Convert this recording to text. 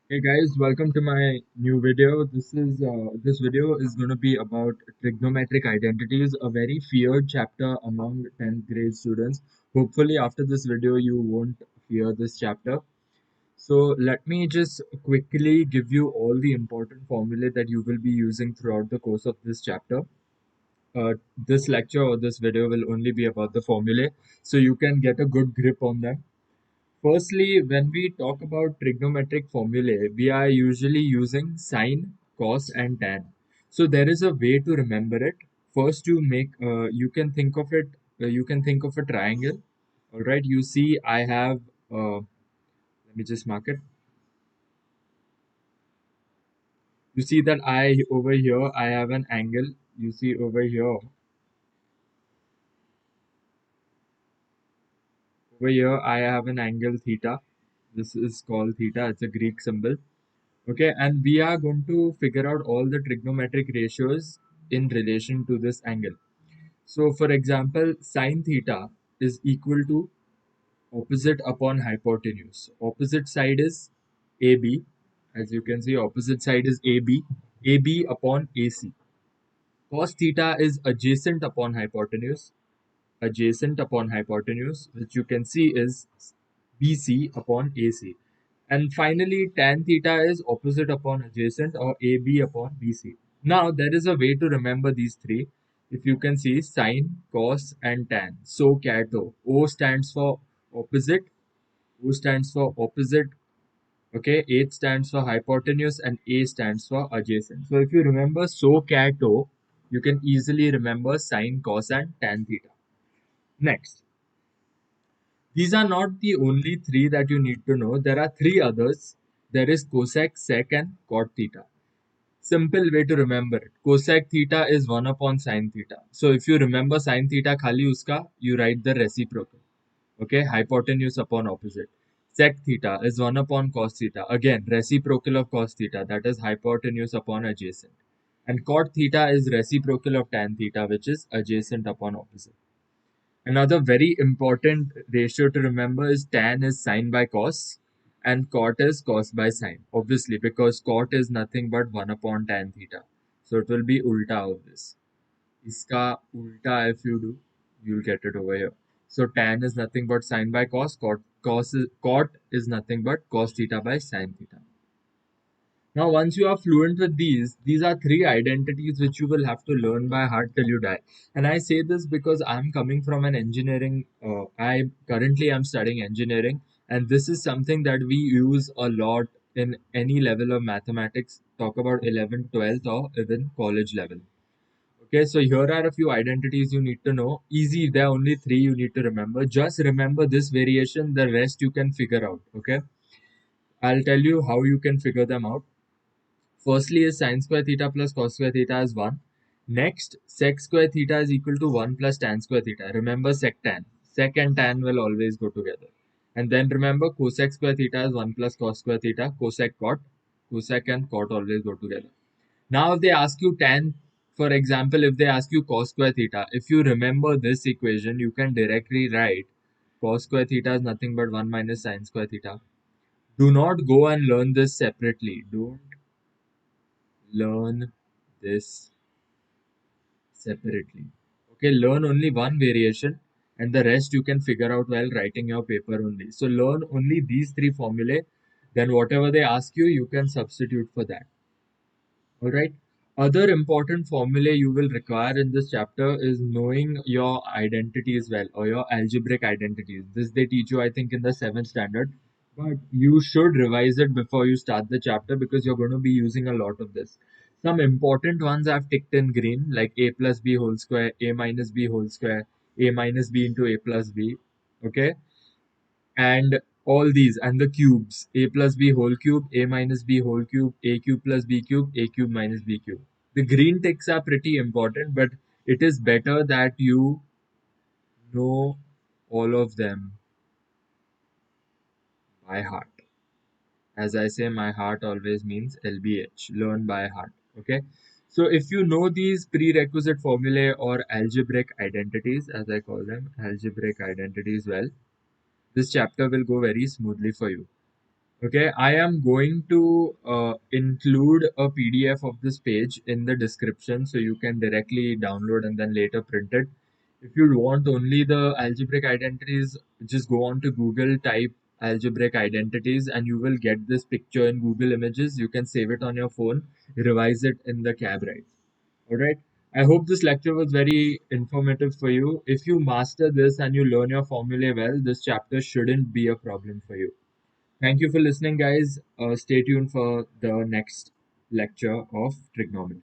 Hey guys, welcome to my new video. This video is going to be about trigonometric identities, a very feared chapter among 10th grade students. Hopefully, after this video, you won't fear this chapter. So let me just quickly give you all the important formulae that you will be using throughout the course of this chapter. This lecture or this video will only be about the formulae, so you can get a good grip on them. Firstly, when we talk about trigonometric formulae, we are usually using sine, cos, and tan. So there is a way to remember it. First, you can think of a triangle. All right, you see, I have. Let me just mark it. You see that I over here I have an angle. You see over here I have an angle theta. This is called theta. It's a Greek symbol. Okay, and we are going to figure out all the trigonometric ratios in relation to this angle. So, for example, sine theta is equal to opposite upon hypotenuse. Opposite side is AB. As you can see, opposite side is AB. AB upon AC. Cos theta is adjacent upon hypotenuse. Adjacent upon hypotenuse, which you can see is BC upon AC. And finally, tan theta is opposite upon adjacent or AB upon BC. Now, there is a way to remember these three. If you can see sine, cos, and tan. So, cato. O stands for opposite. O stands for opposite. Okay. H stands for hypotenuse and A stands for adjacent. So, if you remember so cato, you can easily remember sine, cos, and tan theta. Next. These are not the only three that you need to know. There are three others. There is cosec, sec, and cot theta. Simple way to remember it. Cosec theta is 1 upon sine theta. So if you remember sine theta khali uska, you write the reciprocal. Okay, hypotenuse upon opposite. Sec theta is 1 upon cos theta. Again, reciprocal of cos theta, that is hypotenuse upon adjacent. And cot theta is reciprocal of tan theta, which is adjacent upon opposite. Another very important ratio to remember is tan is sine by cos and cot is cos by sine. Obviously, because cot is nothing but 1 upon tan theta. So it will be ulta of this. Iska ulta if you do, you'll get it over here. So tan is nothing but sine by cos, cot is nothing but cos theta by sine theta. Now, once you are fluent with these are three identities which you will have to learn by heart till you die. And I say this because I'm coming from an engineering, I currently am studying engineering, and this is something that we use a lot in any level of mathematics, talk about 11th, 12th, or even college level. Okay, so here are a few identities you need to know. Easy, there are only three you need to remember. Just remember this variation, the rest you can figure out. Okay, I'll tell you how you can figure them out. Firstly is sine square theta plus cos square theta is 1. Next, sec square theta is equal to 1 plus tan square theta. Remember sec tan. Sec and tan will always go together. And then remember cosec square theta is 1 plus cos square theta. Cosec cot. Cosec and cot always go together. Now if they ask you tan, for example, if they ask you cos square theta, if you remember this equation, you can directly write cos square theta is nothing but 1 minus sine square theta. Do not go and learn this separately. Don't learn this separately. Okay, learn only one variation and the rest you can figure out while writing your paper only. So learn only these three formulae, then whatever they ask you, you can substitute for that. Alright. Other important formulae you will require in this chapter is knowing your identities well or your algebraic identities. This they teach you, I think, in the 7th standard. But you should revise it before you start the chapter because you're going to be using a lot of this. Some important ones I've ticked in green, like a plus b whole square, a minus b whole square, a minus b into a plus b. Okay, and all these and the cubes a plus b whole cube, a minus b whole cube, a cube plus b cube, a cube minus b cube. The green ticks are pretty important, but it is better that you know all of them by heart. As I say, my heart always means LBH, learn by heart. Okay, so if you know these prerequisite formulae or algebraic identities, as I call them, algebraic identities, well, this chapter will go very smoothly for you. Okay, I am going to include a PDF of this page in the description so you can directly download and then later print it. If you want only the algebraic identities, just go on to Google, type algebraic identities, and you will get this picture in Google Images. You can save it on your phone, revise it in the cab ride. All right. I hope this lecture was very informative for you. If you master this and you learn your formulae well, this chapter shouldn't be a problem for you. Thank you for listening, guys. Stay tuned for the next lecture of trigonometry.